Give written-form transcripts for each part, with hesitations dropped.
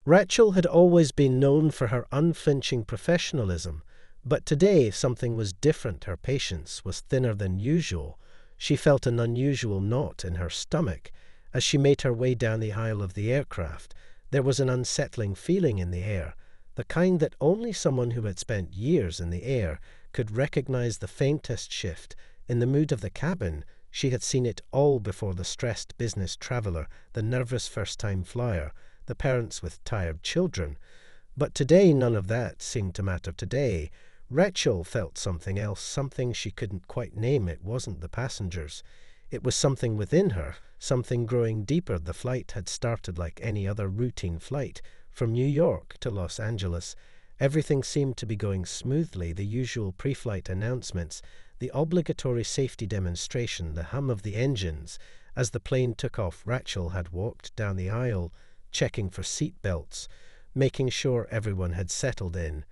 Rachel had always been known for her unflinching professionalism, but today something was different. Her patience was thinner than usual. She felt an unusual knot in her stomach. As she made her way down the aisle of the aircraft, there was an unsettling feeling in the air, the kind that only someone who had spent years in the air could recognize. The faintest shift in the mood of the cabin. She had seen it all before: the stressed business traveler, the nervous first-time flyer, the parents with tired children. But today none of that seemed to matter. Today Rachel felt something else, something she couldn't quite name. It wasn't the passengers. It was something within her, something growing deeper. The flight had started like any other routine flight, from New York to Los Angeles. Everything seemed to be going smoothly: the usual pre-flight announcements, the obligatory safety demonstration, the hum of the engines. As the plane took off, Rachel had walked down the aisle, checking for seat belts, making sure everyone had settled in.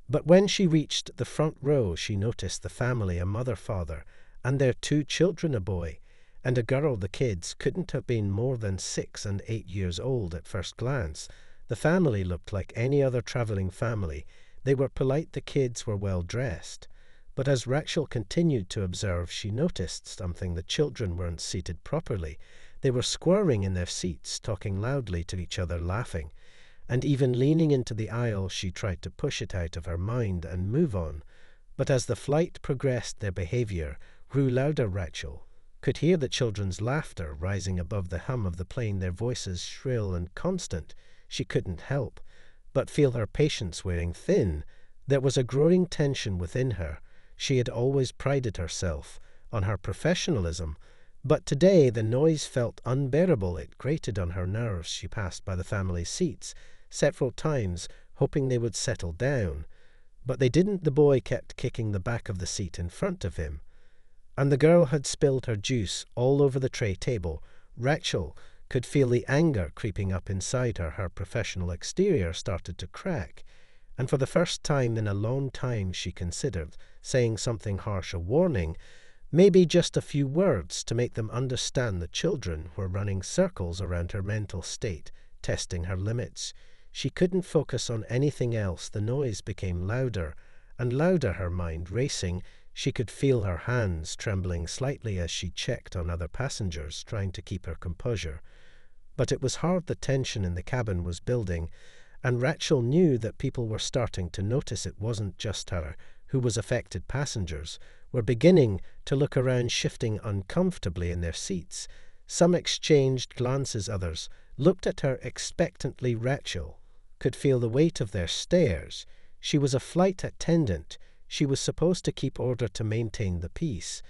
But when she reached the front row, she noticed the family: a mother, father, and their 2 children, a boy and a girl. The kids couldn't have been more than 6 and 8 years old at first glance. The family looked like any other traveling family. They were polite, the kids were well dressed. But as Rachel continued to observe, she noticed something: the children weren't seated properly. They were squirming in their seats, talking loudly to each other, laughing, and even leaning into the aisle. She tried to push it out of her mind and move on. But as the flight progressed, their behavior grew louder. Rachel could hear the children's laughter rising above the hum of the plane, their voices shrill and constant. She couldn't help but feel her patience wearing thin. There was a growing tension within her. She had always prided herself on her professionalism, but today the noise felt unbearable. It grated on her nerves. She passed by the family seats several times, hoping they would settle down. But they didn't. The boy kept kicking the back of the seat in front of him, and the girl had spilled her juice all over the tray table. Rachel could feel the anger creeping up inside her. Her professional exterior started to crack, and for the first time in a long time she considered saying something harsh, a warning, maybe just a few words to make them understand. The children were running circles around her mental state, testing her limits. She couldn't focus on anything else. The noise became louder and louder, her mind racing. She could feel her hands trembling slightly as she checked on other passengers, trying to keep her composure. But it was hard. The tension in the cabin was building, and Rachel knew that people were starting to notice. It wasn't just her who was affected. Passengers were beginning to look around, shifting uncomfortably in their seats. Some exchanged glances, others looked at her expectantly. Rachel could feel the weight of their stares. She was a flight attendant. She was supposed to keep order, to maintain the peace.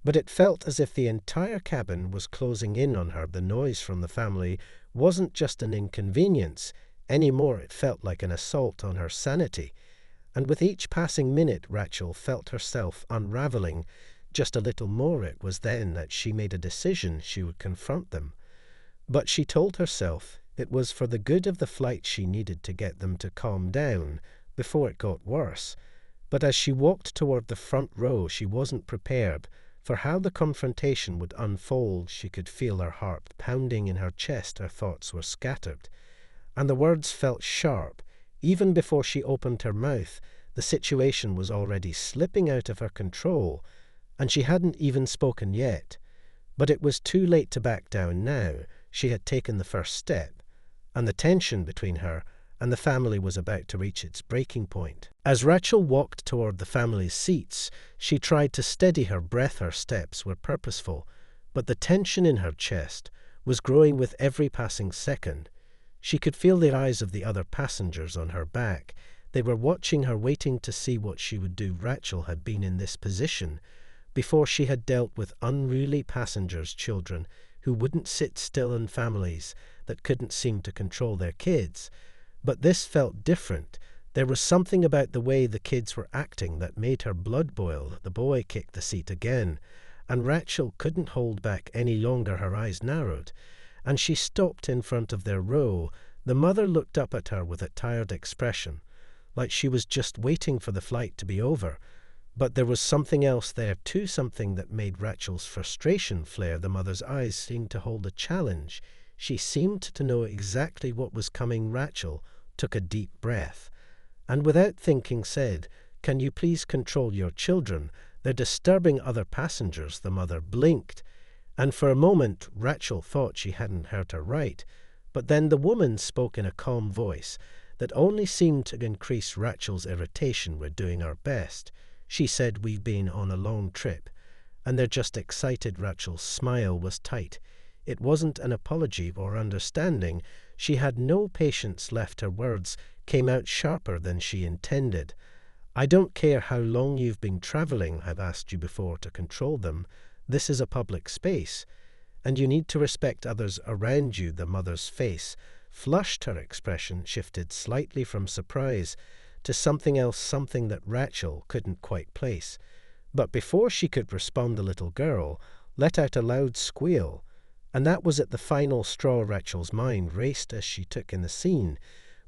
But it felt as if the entire cabin was closing in on her. The noise from the family wasn't just an inconvenience anymore. It felt like an assault on her sanity. And with each passing minute, Rachel felt herself unraveling just a little more. It was then that she made a decision. She would confront them. But she told herself it was for the good of the flight. She needed to get them to calm down before it got worse. But as she walked toward the front row, she wasn't prepared for how the confrontation would unfold. She could feel her heart pounding in her chest. Her thoughts were scattered, and the words felt sharp. Even before she opened her mouth, the situation was already slipping out of her control, and she hadn't even spoken yet. But it was too late to back down now. She had taken the first step, and the tension between her and the family was about to reach its breaking point. As Rachel walked toward the family's seats, she tried to steady her breath. Her steps were purposeful, but the tension in her chest was growing with every passing second. She could feel the eyes of the other passengers on her back. They were watching her, waiting to see what she would do. Rachel had been in this position before. She had dealt with unruly passengers, children who wouldn't sit still, and families that couldn't seem to control their kids. But this felt different. There was something about the way the kids were acting that made her blood boil. The boy kicked the seat again, and Rachel couldn't hold back any longer. Her eyes narrowed, and she stopped in front of their row. The mother looked up at her with a tired expression, like she was just waiting for the flight to be over. But there was something else there too, something that made Rachel's frustration flare. The mother's eyes seemed to hold a challenge. She seemed to know exactly what was coming. Rachel took a deep breath, and without thinking said, "Can you please control your children? They're disturbing other passengers." The mother blinked, and for a moment Rachel thought she hadn't heard her right. But then the woman spoke in a calm voice that only seemed to increase Rachel's irritation. "We're doing our best." She said, "We've been on a long trip, and they're just excited." Rachel's smile was tight. It wasn't an apology or understanding. She had no patience left. Her words came out sharper than she intended. "I don't care how long you've been traveling. I've asked you before to control them. This is a public space, and you need to respect others around you." The mother's face flushed. Her expression shifted slightly from surprise to something else, something that Rachel couldn't quite place. But before she could respond, the little girl let out a loud squeal, and that was at the final straw. Rachel's mind raced as she took in the scene.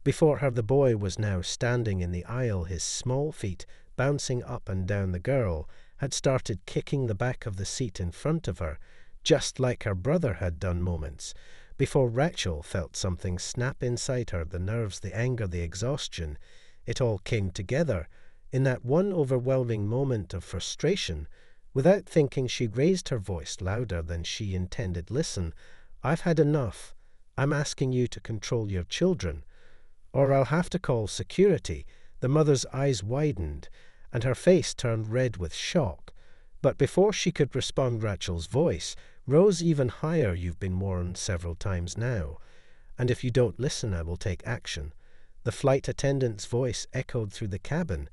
Before her, the boy was now standing in the aisle, his small feet bouncing up and down. The girl had started kicking the back of the seat in front of her, just like her brother had done moments before. Rachel felt something snap inside her, the nerves, the anger, the exhaustion. It all came together in that one overwhelming moment of frustration. Without thinking, she raised her voice louder than she intended. "Listen, I've had enough. I'm asking you to control your children, or I'll have to call security." The mother's eyes widened, and her face turned red with shock. But before she could respond, Rachel's voice rose even higher. "You've been warned several times now, and if you don't listen, I will take action." The flight attendant's voice echoed through the cabin,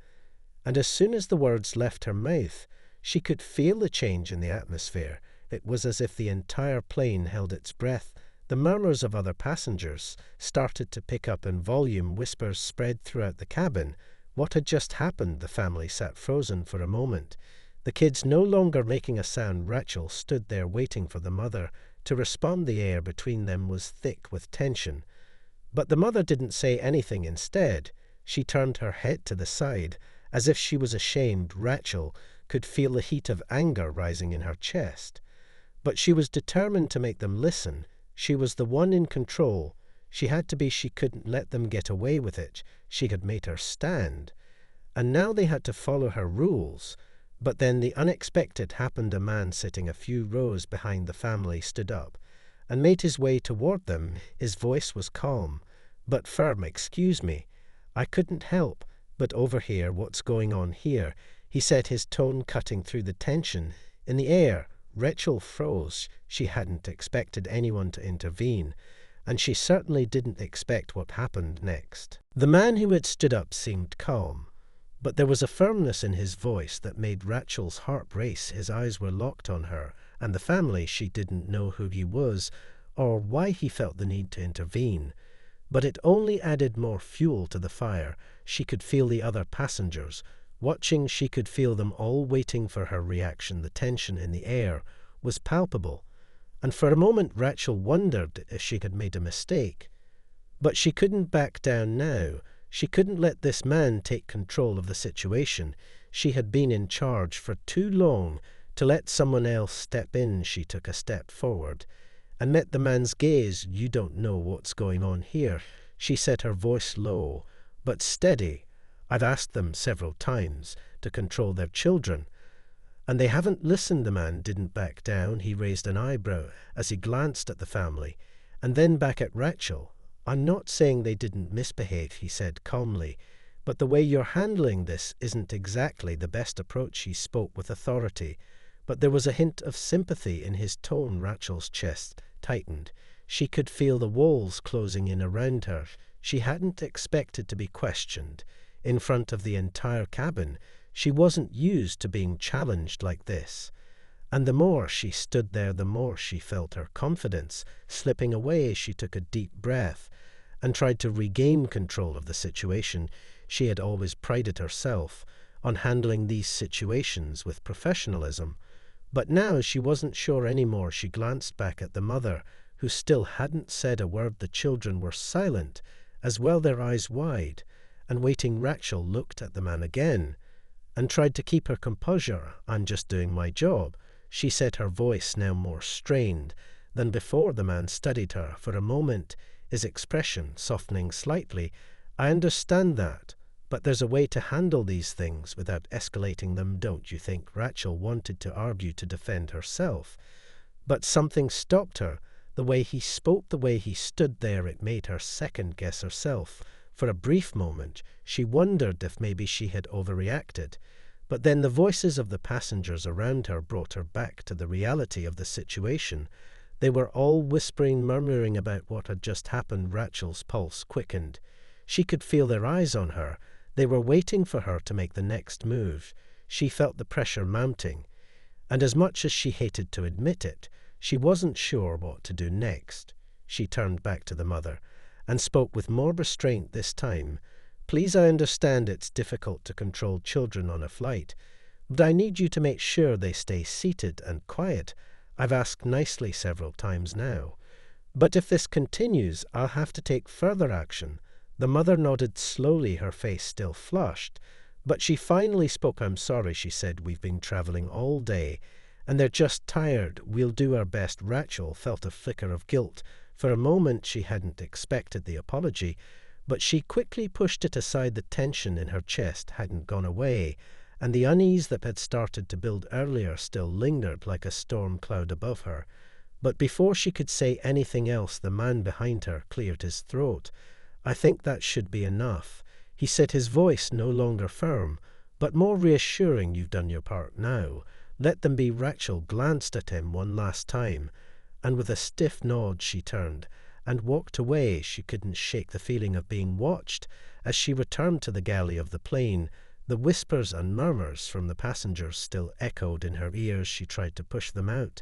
and as soon as the words left her mouth, she could feel the change in the atmosphere. It was as if the entire plane held its breath. The murmurs of other passengers started to pick up in volume. Whispers spread throughout the cabin. What had just happened? The family sat frozen for a moment, the kids no longer making a sound. Rachel stood there waiting for the mother to respond. The air between them was thick with tension. But the mother didn't say anything. Instead, she turned her head to the side, as if she was ashamed. Rachel could feel the heat of anger rising in her chest. But she was determined to make them listen. She was the one in control. She had to be. She couldn't let them get away with it. She had made her stand, and now they had to follow her rules. But then the unexpected happened. A man sitting a few rows behind the family stood up and made his way toward them. His voice was calm but firm. "Excuse me, I couldn't help but overhear what's going on here," he said, his tone cutting through the tension in the air. Rachel froze. She hadn't expected anyone to intervene, and she certainly didn't expect what happened next. The man who had stood up seemed calm, but there was a firmness in his voice that made Rachel's heart race. His eyes were locked on her and the family. She didn't know who he was or why he felt the need to intervene, but it only added more fuel to the fire. She could feel the other passengers watching. She could feel them all waiting for her reaction. The tension in the air was palpable, and for a moment Rachel wondered if she had made a mistake. But she couldn't back down now. She couldn't let this man take control of the situation. She had been in charge for too long to let someone else step in. She took a step forward and met the man's gaze. "You don't know what's going on here," she said, her voice low but steady. "I've asked them several times to control their children, and they haven't listened." The man didn't back down. He raised an eyebrow as he glanced at the family and then back at Rachel. "I'm not saying they didn't misbehave," he said calmly, "but the way you're handling this isn't exactly the best approach." He spoke with authority, but there was a hint of sympathy in his tone. Rachel's chest tightened. She could feel the walls closing in around her. She hadn't expected to be questioned in front of the entire cabin. She wasn't used to being challenged like this. And the more she stood there, the more she felt her confidence slipping away. She took a deep breath and tried to regain control of the situation. She had always prided herself on handling these situations with professionalism, but now she wasn't sure anymore. She glanced back at the mother, who still hadn't said a word. The children were silent as well, their eyes wide and waiting. Rachel looked at the man again and tried to keep her composure. "I'm just doing my job," she said, her voice now more strained than before. The man studied her for a moment, his expression softening slightly. "I understand that, but there's a way to handle these things without escalating them, don't you think?" Rachel wanted to argue to defend herself, but something stopped her. The way he spoke, the way he stood there, it made her second-guess herself. For a brief moment, she wondered if maybe she had overreacted. But then the voices of the passengers around her brought her back to the reality of the situation. They were all whispering, murmuring about what had just happened. Rachel's pulse quickened. She could feel their eyes on her. They were waiting for her to make the next move. She felt the pressure mounting, and as much as she hated to admit it, she wasn't sure what to do next. She turned back to the mother and spoke with more restraint this time. "Please, I understand it's difficult to control children on a flight, but I need you to make sure they stay seated and quiet. I've asked nicely several times now. But if this continues, I'll have to take further action." The mother nodded slowly, her face still flushed. But she finally spoke. "I'm sorry," she said. "We've been traveling all day, and they're just tired. We'll do our best." Rachel felt a flicker of guilt. For a moment she hadn't expected the apology, but she quickly pushed it aside. The tension in her chest hadn't gone away, and the unease that had started to build earlier still lingered like a storm cloud above her. But before she could say anything else, the man behind her cleared his throat. "I think that should be enough," he said, his voice no longer firm, but more reassuring. "You've done your part now. Let them be." Rachel glanced at him one last time, and with a stiff nod she turned and walked away. She couldn't shake the feeling of being watched. As she returned to the galley of the plane, the whispers and murmurs from the passengers still echoed in her ears. She tried to push them out,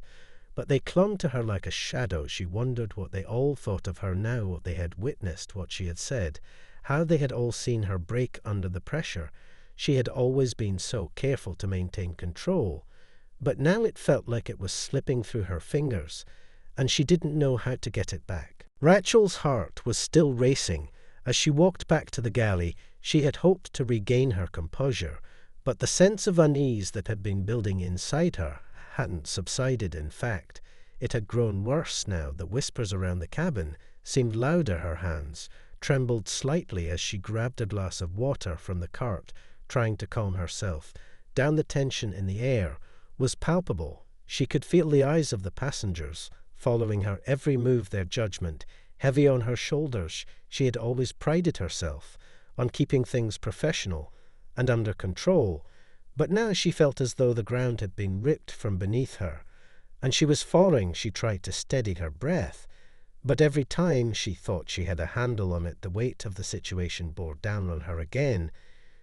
but they clung to her like a shadow. She wondered what they all thought of her now, what they had witnessed, what she had said, how they had all seen her break under the pressure. She had always been so careful to maintain control, but now it felt like it was slipping through her fingers, and she didn't know how to get it back. Rachel's heart was still racing. As she walked back to the galley, she had hoped to regain her composure, but the sense of unease that had been building inside her hadn't subsided. In fact, it had grown worse now. The whispers around the cabin seemed louder. Her hands trembled slightly as she grabbed a glass of water from the cart, trying to calm herself. Down the tension in the air was palpable. She could feel the eyes of the passengers following her every move, their judgment heavy on her shoulders. She had always prided herself on keeping things professional and under control, but now she felt as though the ground had been ripped from beneath her, and she was falling. She tried to steady her breath, but every time she thought she had a handle on it, the weight of the situation bore down on her again.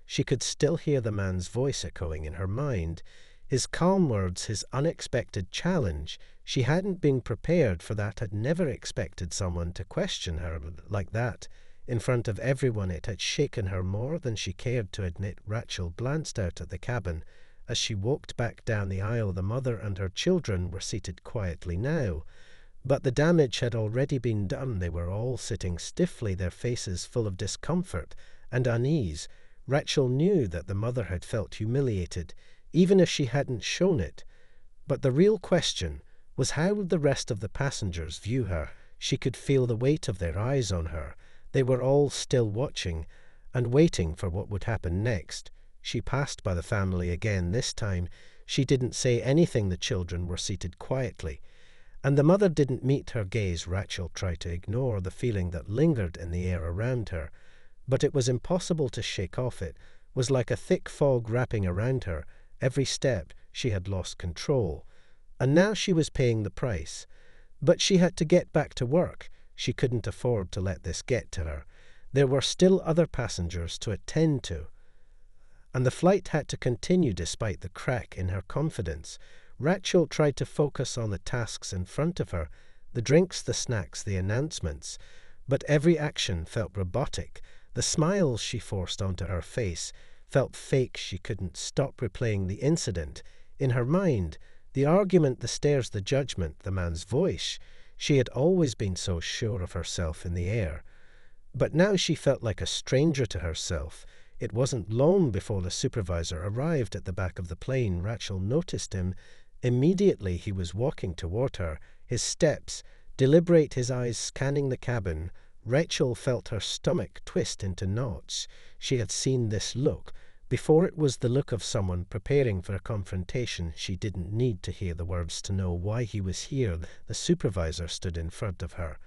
She could still hear the man's voice echoing in her mind, his calm words, his unexpected challenge. She hadn't been prepared for that, had never expected someone to question her like that. In front of everyone, it had shaken her more than she cared to admit. Rachel glanced out at the cabin. As she walked back down the aisle, the mother and her children were seated quietly now. But the damage had already been done. They were all sitting stiffly, their faces full of discomfort and unease. Rachel knew that the mother had felt humiliated, even if she hadn't shown it. But the real question was, how would the rest of the passengers view her? She could feel the weight of their eyes on her. They were all still watching and waiting for what would happen next. She passed by the family again. This time she didn't say anything. The children were seated quietly, and the mother didn't meet her gaze. Rachel tried to ignore the feeling that lingered in the air around her, but it was impossible to shake off. It was like a thick fog wrapping around her. Every step she had lost control, and now she was paying the price. But she had to get back to work. She couldn't afford to let this get to her. There were still other passengers to attend to, and the flight had to continue despite the crack in her confidence. Rachel tried to focus on the tasks in front of her, the drinks, the snacks, the announcements, but every action felt robotic. The smiles she forced onto her face felt fake. She couldn't stop replaying the incident in her mind, the argument, the stares, the judgment, the man's voice. She had always been so sure of herself in the air, but now she felt like a stranger to herself. It wasn't long before the supervisor arrived at the back of the plane. Rachel noticed him immediately. He was walking toward her, his steps, deliberate, his eyes scanning the cabin. Rachel felt her stomach twist into knots. She had seen this look. Before, it was the look of someone preparing for a confrontation. She didn't need to hear the words to know why he was here. The supervisor stood in front of her,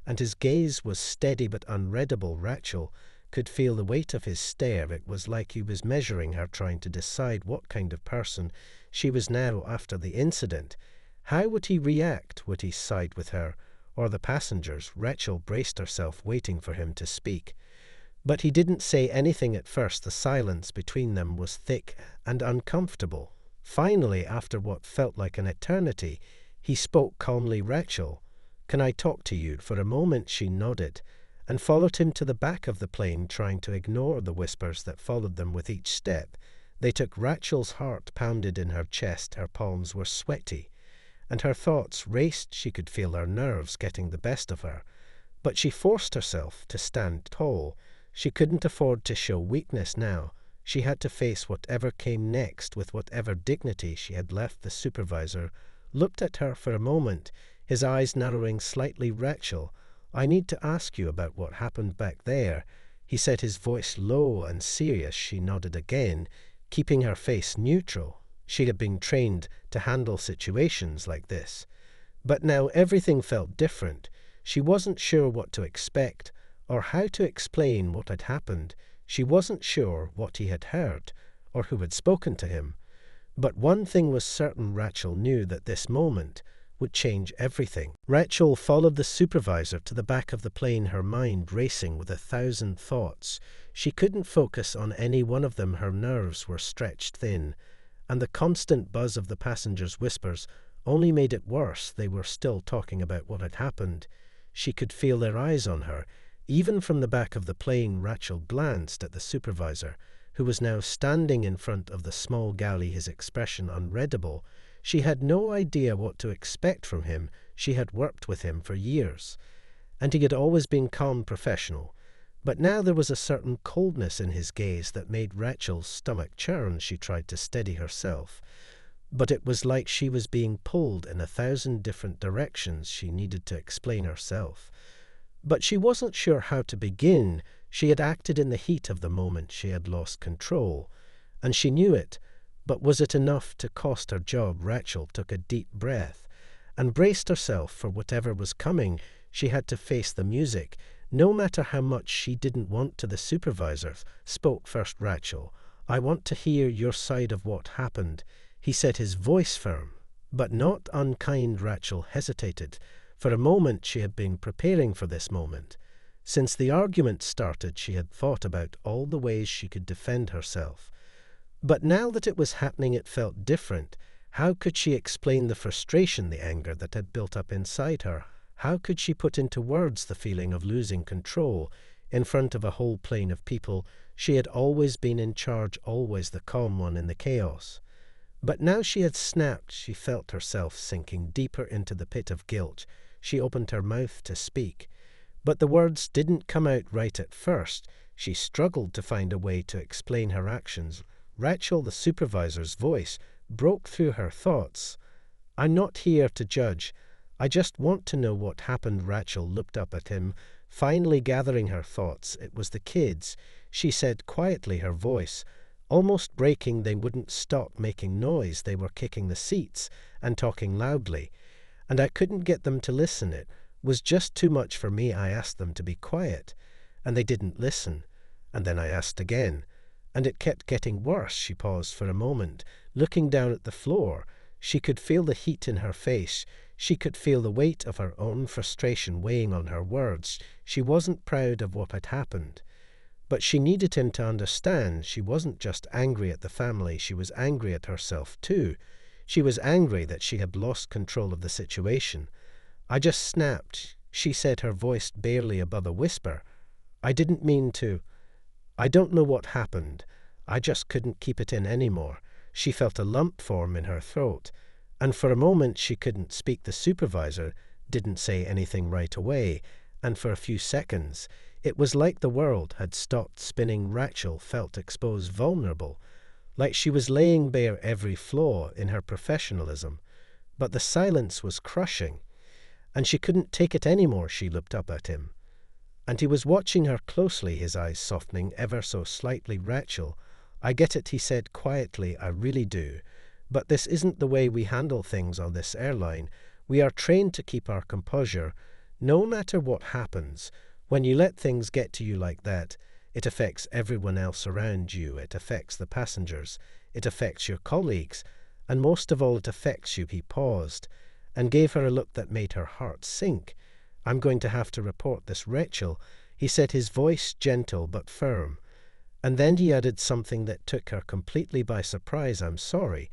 and his gaze was steady but unreadable. Rachel could feel the weight of his stare. It was like he was measuring her, trying to decide what kind of person she was now after the incident. How would he react? Would he side with her or the passengers? Rachel braced herself, waiting for him to speak. But he didn't say anything at first. The silence between them was thick and uncomfortable. Finally, after what felt like an eternity, he spoke calmly. "Rachel, can I talk to you?" For a moment she nodded and followed him to the back of the plane, trying to ignore the whispers that followed them with each step. They took. Rachel's heart pounded in her chest. Her palms were sweaty, and her thoughts raced. She could feel her nerves getting the best of her. But she forced herself to stand tall. She couldn't afford to show weakness now. She had to face whatever came next with whatever dignity she had left. The supervisor looked at her for a moment, his eyes narrowing slightly. "Rachel, I need to ask you about what happened back there," he said, his voice low and serious. She nodded again, keeping her face neutral. She had been trained to handle situations like this. But now everything felt different. She wasn't sure what to expect or how to explain what had happened. She wasn't sure what he had heard or who had spoken to him. But one thing was certain. Rachel knew that this moment would change everything. Rachel followed the supervisor to the back of the plane, her mind racing with 1,000 thoughts. She couldn't focus on any one of them. Her nerves were stretched thin, and the constant buzz of the passengers' whispers only made it worse. They were still talking about what had happened. She could feel their eyes on her. Even from the back of the plane, Rachel glanced at the supervisor, who was now standing in front of the small galley, his expression unreadable. She had no idea what to expect from him. She had worked with him for years, and he had always been calm, professional. But now there was a certain coldness in his gaze that made Rachel's stomach churn. She tried to steady herself, but it was like she was being pulled in 1,000 different directions. She needed to explain herself, but she wasn't sure how to begin. She had acted in the heat of the moment. She had lost control, and she knew it. But was it enough to cost her job? Rachel took a deep breath and braced herself for whatever was coming. She had to face the music, no matter how much she didn't want to. The supervisor spoke first. "Rachel, I want to hear your side of what happened," he said, his voice firm but not unkind. Rachel hesitated. For a moment she had been preparing for this moment. Since the argument started, she had thought about all the ways she could defend herself. But now that it was happening, it felt different. How could she explain the frustration, the anger that had built up inside her? How could she put into words the feeling of losing control in front of a whole plane of people? She had always been in charge, always the calm one in the chaos. But now she had snapped. She felt herself sinking deeper into the pit of guilt. She opened her mouth to speak, but the words didn't come out right at first. She struggled to find a way to explain her actions. Rachel, the supervisor's voice, broke through her thoughts. "I'm not here to judge. I just want to know what happened." Rachel looked up at him, finally gathering her thoughts. "It was the kids," she said quietly, her voice almost breaking. "They wouldn't stop making noise. They were kicking the seats and talking loudly, and I couldn't get them to listen. It was just too much for me. I asked them to be quiet, and they didn't listen. And then I asked again, and it kept getting worse." She paused for a moment, looking down at the floor. She could feel the heat in her face. She could feel the weight of her own frustration weighing on her words. She wasn't proud of what had happened, but she needed him to understand. She wasn't just angry at the family. She was angry at herself too. She was angry that she had lost control of the situation. "I just snapped," she said, her voice barely above a whisper. "I didn't mean to. I don't know what happened. I just couldn't keep it in anymore." She felt a lump form in her throat, and for a moment she couldn't speak. The supervisor didn't say anything right away, and for a few seconds it was like the world had stopped spinning. Rachel felt exposed, vulnerable, like she was laying bare every flaw in her professionalism. But the silence was crushing. and she couldn't take it anymore. She looked up at him, and he was watching her closely, his eyes softening ever so slightly. "Rachel, I get it," he said quietly, "I really do. But this isn't the way we handle things on this airline. We are trained to keep our composure, no matter what happens. When you let things get to you like that, it affects everyone else around you. It affects the passengers. It affects your colleagues. And most of all, it affects you." He paused and gave her a look that made her heart sink. "I'm going to have to report this, Rachel," he said, his voice gentle but firm. And then he added something that took her completely by surprise. "I'm sorry,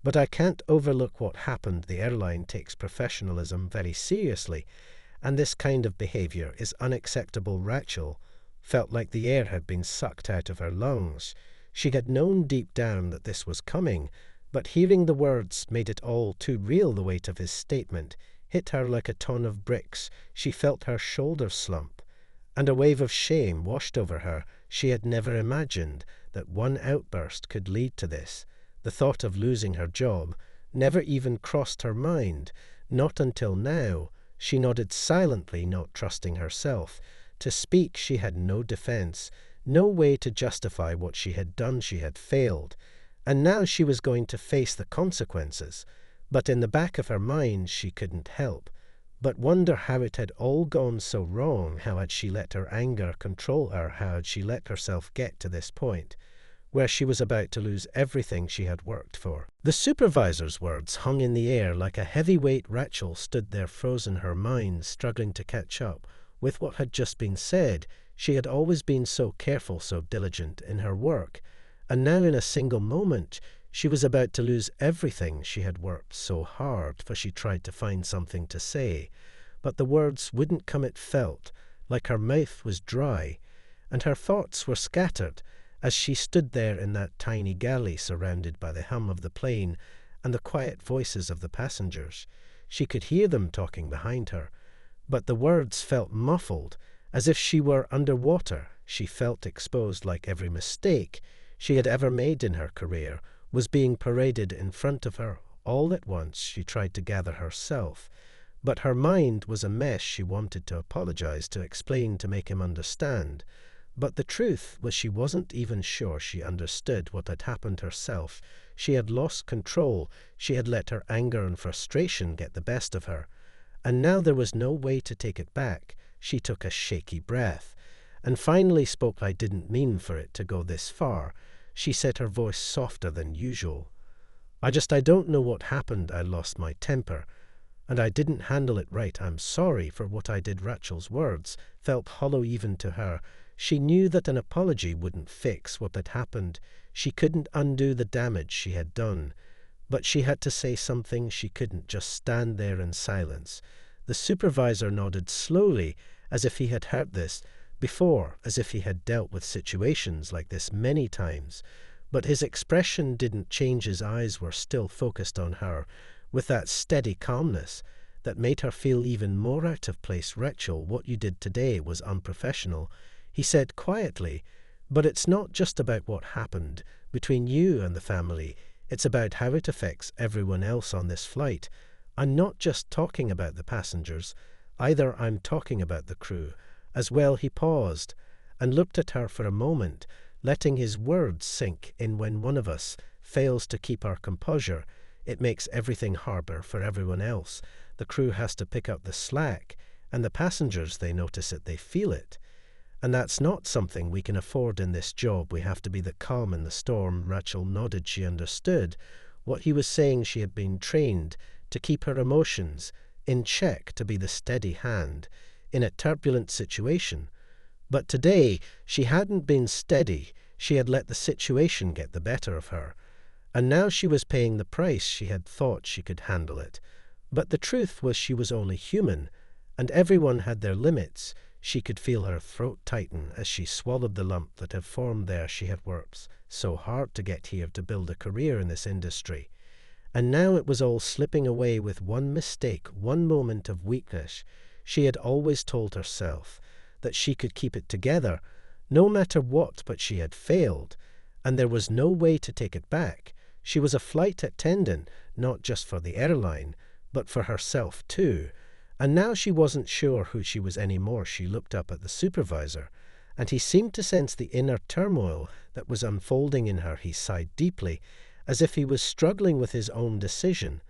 but I can't overlook what happened. The airline takes professionalism very seriously, and this kind of behavior is unacceptable." Rachel felt like the air had been sucked out of her lungs. She had known deep down that this was coming, but hearing the words made it all too real. The weight of his statement hit her like a ton of bricks. She felt her shoulders slump, and a wave of shame washed over her. She had never imagined that one outburst could lead to this. The thought of losing her job never even crossed her mind, not until now. She nodded silently, not trusting herself. To speak, she had no defense, no way to justify what she had done. She had failed, and now she was going to face the consequences. But in the back of her mind, she couldn't help but wonder how it had all gone so wrong. How had she let her anger control her? How had she let herself get to this point where she was about to lose everything she had worked for? The supervisor's words hung in the air like a heavy weight. Rachel stood there frozen, her mind struggling to catch up with what had just been said. She had always been so careful, so diligent in her work, and now in a single moment she was about to lose everything she had worked so hard for. She tried to find something to say, but the words wouldn't come. It felt like her mouth was dry, and her thoughts were scattered as she stood there in that tiny galley, surrounded by the hum of the plane and the quiet voices of the passengers. She could hear them talking behind her, but the words felt muffled, as if she were underwater. She felt exposed, like every mistake she had ever made in her career was being paraded in front of her. All at once she tried to gather herself, but her mind was a mess. She wanted to apologize, to explain, to make him understand. But the truth was she wasn't even sure she understood what had happened herself. She had lost control. She had let her anger and frustration get the best of her, and now there was no way to take it back. She took a shaky breath and finally spoke. "I didn't mean for it to go this far," she said, her voice softer than usual. I don't know what happened. I lost my temper, and I didn't handle it right. I'm sorry for what I did." Rachel's words felt hollow even to her. She knew that an apology wouldn't fix what had happened. She couldn't undo the damage she had done, but she had to say something. She couldn't just stand there in silence. The supervisor nodded slowly, as if he had heard this before, as if he had dealt with situations like this many times. But his expression didn't change. His eyes were still focused on her, with that steady calmness that made her feel even more out of place. "Rachel, what you did today was unprofessional," he said quietly, "but it's not just about what happened between you and the family. It's about how it affects everyone else on this flight. I'm not just talking about the passengers either. I'm talking about the crew as well." He paused and looked at her for a moment, letting his words sink in. "When one of us fails to keep our composure, it makes everything harder for everyone else. The crew has to pick up the slack, and the passengers, they notice it, they feel it. And that's not something we can afford in this job. We have to be the calm in the storm." Rachel nodded. She understood what he was saying. She had been trained to keep her emotions in check, to be the steady hand in a turbulent situation. But today she hadn't been steady. She had let the situation get the better of her, and now she was paying the price. She had thought she could handle it, but the truth was she was only human, and everyone had their limits. She could feel her throat tighten as she swallowed the lump that had formed there. She had worked so hard to get here, to build a career in this industry, and now it was all slipping away with one mistake, one moment of weakness. She had always told herself that she could keep it together no matter what, but she had failed, and there was no way to take it back. She was a flight attendant, not just for the airline, but for herself too, And now she wasn't sure who she was anymore. She looked up at the supervisor, and he seemed to sense the inner turmoil that was unfolding in her. He sighed deeply, as if he was struggling with his own decision.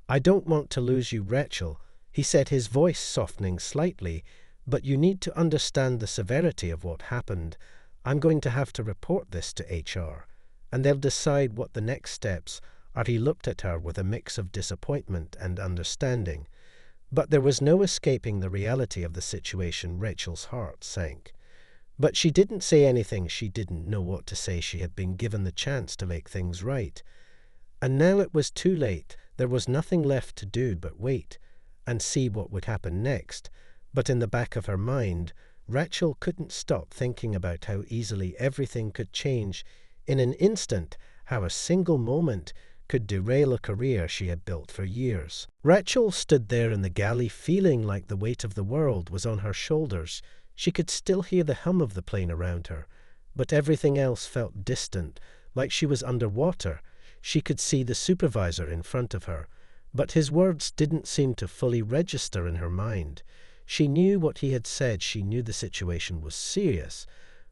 "I don't want to lose you, Rachel," he said, his voice softening slightly, "but you need to understand the severity of what happened. I'm going to have to report this to HR, and they'll decide what the next steps are." He looked at her with a mix of disappointment and understanding. But there was no escaping the reality of the situation. Rachel's heart sank. But she didn't say anything. She didn't know what to say. She had been given the chance to make things right. And now it was too late. There was nothing left to do but wait and see what would happen next. But in the back of her mind, Rachel couldn't stop thinking about how easily everything could change in an instant, how a single moment could derail a career she had built for years. Rachel stood there in the galley, feeling like the weight of the world was on her shoulders. She could still hear the hum of the plane around her, but everything else felt distant, like she was underwater. She could see the supervisor in front of her, but his words didn't seem to fully register in her mind. She knew what he had said. She knew the situation was serious,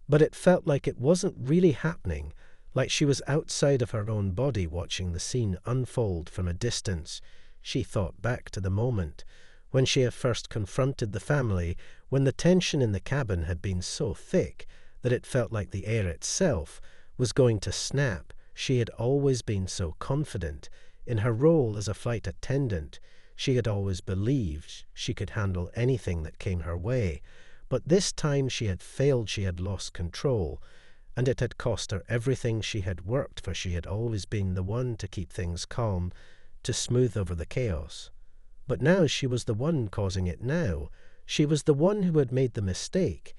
but it felt like it wasn't really happening, like she was outside of her own body watching the scene unfold from a distance. She thought back to the moment when she had first confronted the family, when the tension in the cabin had been so thick that it felt like the air itself was going to snap. She had always been so confident in her role as a flight attendant. She had always believed she could handle anything that came her way. But this time she had failed. She had lost control, and it had cost her everything she had worked for. She had always been the one to keep things calm, to smooth over the chaos. But now she was the one causing it now. She was the one who had made the mistake.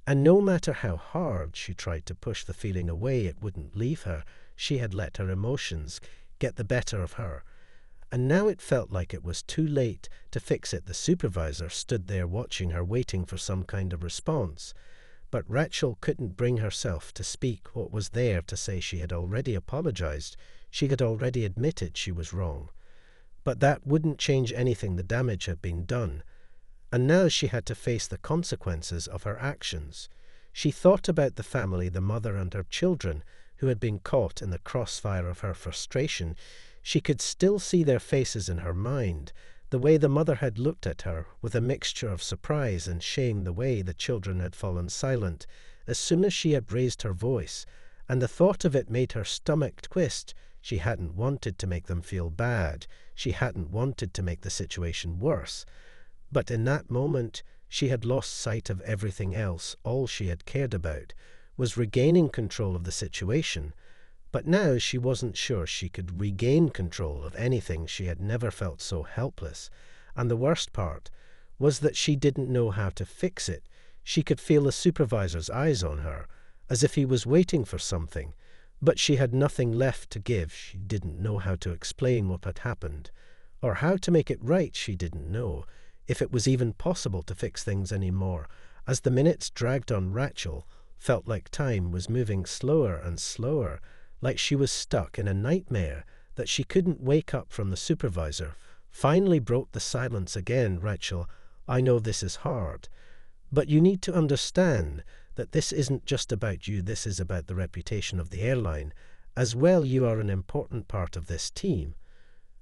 And no matter how hard she tried to push the feeling away, it wouldn't leave her. She had let her emotions get the better of her. And now it felt like it was too late to fix it. The supervisor stood there watching her, waiting for some kind of response. But Rachel couldn't bring herself to speak what was there to say. She had already apologized. She had already admitted she was wrong. But that wouldn't change anything. The damage had been done. And now she had to face the consequences of her actions. She thought about the family, the mother and her children, who had been caught in the crossfire of her frustration. She could still see their faces in her mind, the way the mother had looked at her with a mixture of surprise and shame, the way the children had fallen silent as soon as she had raised her voice, and the thought of it made her stomach twist. She hadn't wanted to make them feel bad. She hadn't wanted to make the situation worse. But in that moment, she had lost sight of everything else. All she had cared about was regaining control of the situation. But now she wasn't sure she could regain control of anything. She had never felt so helpless. And the worst part was that she didn't know how to fix it. She could feel the supervisor's eyes on her, as if he was waiting for something. But she had nothing left to give. She didn't know how to explain what had happened, or how to make it right. She didn't know if it was even possible to fix things anymore. As the minutes dragged on, Rachel felt like time was moving slower and slower, like she was stuck in a nightmare that she couldn't wake up from. The supervisor finally broke the silence again. "Rachel, I know this is hard, but you need to understand that this isn't just about you. This is about the reputation of the airline as well. You are an important part of this team,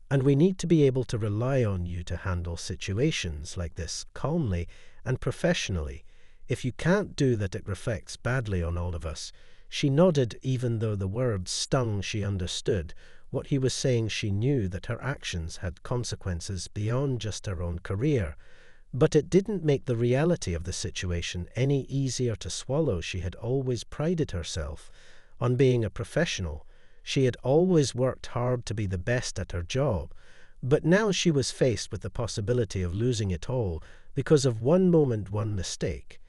and we need to be able to rely on you to handle situations like this calmly and professionally. If you can't do that, it reflects badly on all of us." She nodded. Even though the words stung, she understood what he was saying. She knew that her actions had consequences beyond just her own career. But it didn't make the reality of the situation any easier to swallow. She had always prided herself on being a professional. She had always worked hard to be the best at her job. But now she was faced with the possibility of losing it all because of one moment, one mistake.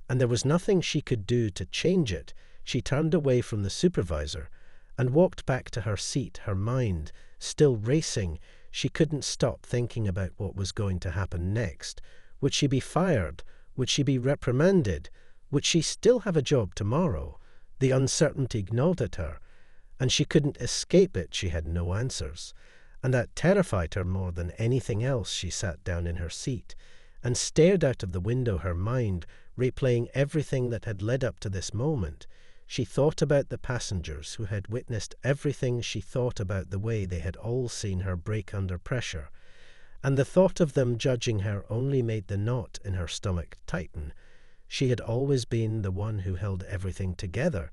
And there was nothing she could do to change it. She turned away from the supervisor and walked back to her seat, her mind still racing. She couldn't stop thinking about what was going to happen next. Would she be fired? Would she be reprimanded? Would she still have a job tomorrow? The uncertainty gnawed at her, and she couldn't escape it. She had no answers. and that terrified her more than anything else. She sat down in her seat and stared out of the window, her mind replaying everything that had led up to this moment. She thought about the passengers who had witnessed everything. She thought about the way they had all seen her break under pressure, and the thought of them judging her only made the knot in her stomach tighten. She had always been the one who held everything together,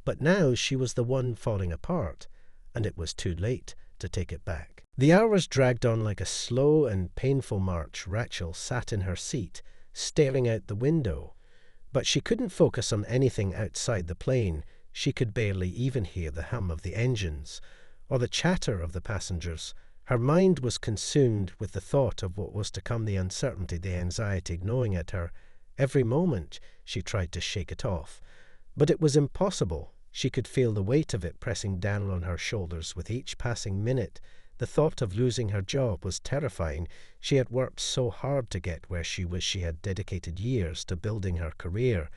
but now she was the one falling apart, and it was too late to take it back. The hours dragged on like a slow and painful march. Rachel sat in her seat, staring out the window, but she couldn't focus on anything outside the plane. She could barely even hear the hum of the engines or the chatter of the passengers. Her mind was consumed with the thought of what was to come, the uncertainty, the anxiety gnawing at her. Every moment she tried to shake it off, but it was impossible. She could feel the weight of it pressing down on her shoulders with each passing minute. The thought of losing her job was terrifying. She had worked so hard to get where she was. She had dedicated years to building her career,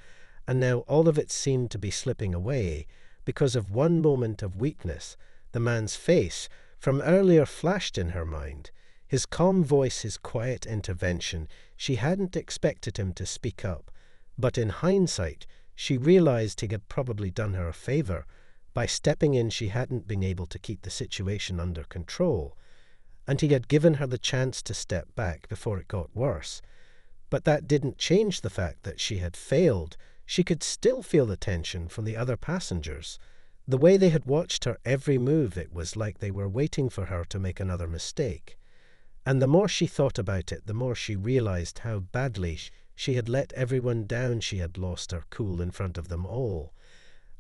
and now all of it seemed to be slipping away because of one moment of weakness. The man's face from earlier flashed in her mind. His calm voice, his quiet intervention. She hadn't expected him to speak up, but in hindsight, she realized he had probably done her a favor. By stepping in, she hadn't been able to keep the situation under control, and he had given her the chance to step back before it got worse. But that didn't change the fact that she had failed. She could still feel the tension from the other passengers. The way they had watched her every move, it was like they were waiting for her to make another mistake. And the more she thought about it, the more she realized how badly she had let everyone down. She had lost her cool in front of them all,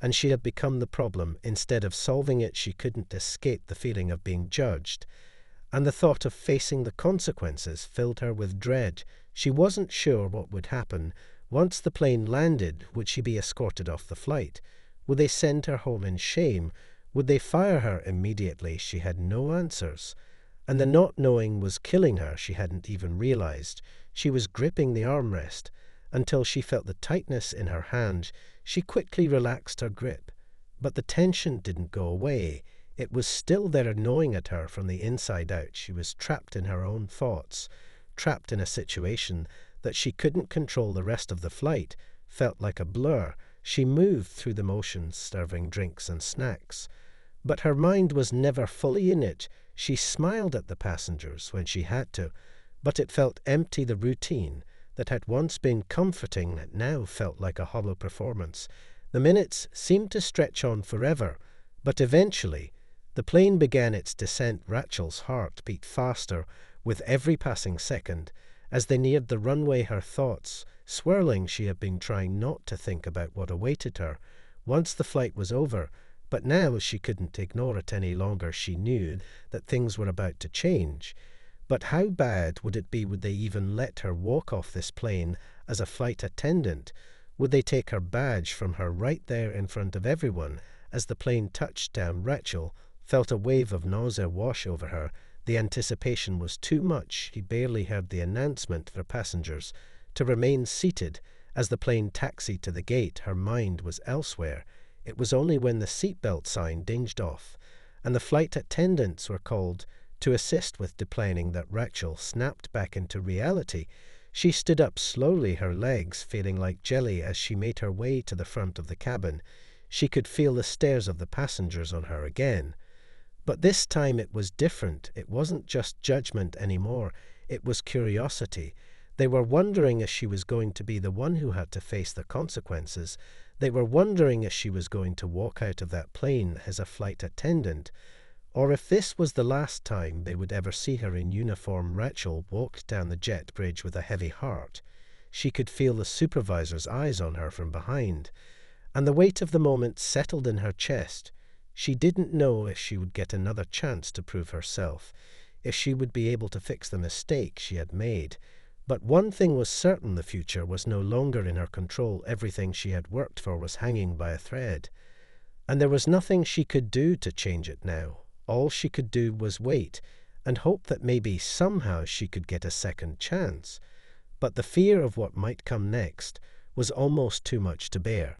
and she had become the problem. Instead of solving it, she couldn't escape the feeling of being judged, and the thought of facing the consequences filled her with dread. She wasn't sure what would happen. Once the plane landed, would she be escorted off the flight? Would they send her home in shame? Would they fire her immediately? She had no answers, and the not knowing was killing her. She hadn't even realized. She was gripping the armrest until she felt the tightness in her hand. She quickly relaxed her grip, but the tension didn't go away. It was still there, gnawing at her from the inside out. She was trapped in her own thoughts, trapped in a situation that she couldn't control. The rest of the flight felt like a blur. She moved through the motions, serving drinks and snacks, but her mind was never fully in it. She smiled at the passengers when she had to, but it felt empty. The routine that had once been comforting now felt like a hollow performance. The minutes seemed to stretch on forever, but eventually the plane began its descent. Rachel's heart beat faster with every passing second. As they neared the runway, her thoughts swirling. She had been trying not to think about what awaited her once the flight was over, but now she couldn't ignore it any longer. She knew that things were about to change. But how bad would it be? Would they even let her walk off this plane as a flight attendant? Would they take her badge from her right there in front of everyone? As the plane touched down, Rachel felt a wave of nausea wash over her. The anticipation was too much. He barely heard the announcement for passengers to remain seated as the plane taxied to the gate. Her mind was elsewhere. It was only when the seatbelt sign dinged off and the flight attendants were called to assist with deplaning that Rachel snapped back into reality. She stood up slowly, her legs feeling like jelly as she made her way to the front of the cabin. She could feel the stares of the passengers on her again. But this time it was different. It wasn't just judgment anymore. It was curiosity. They were wondering if she was going to be the one who had to face the consequences. They were wondering if she was going to walk out of that plane as a flight attendant, or if this was the last time they would ever see her in uniform. Rachel walked down the jet bridge with a heavy heart. She could feel the supervisor's eyes on her from behind, and the weight of the moment settled in her chest. She didn't know if she would get another chance to prove herself, if she would be able to fix the mistake she had made. But one thing was certain: the future was no longer in her control. Everything she had worked for was hanging by a thread, and there was nothing she could do to change it now. All she could do was wait and hope that maybe somehow she could get a second chance. But the fear of what might come next was almost too much to bear.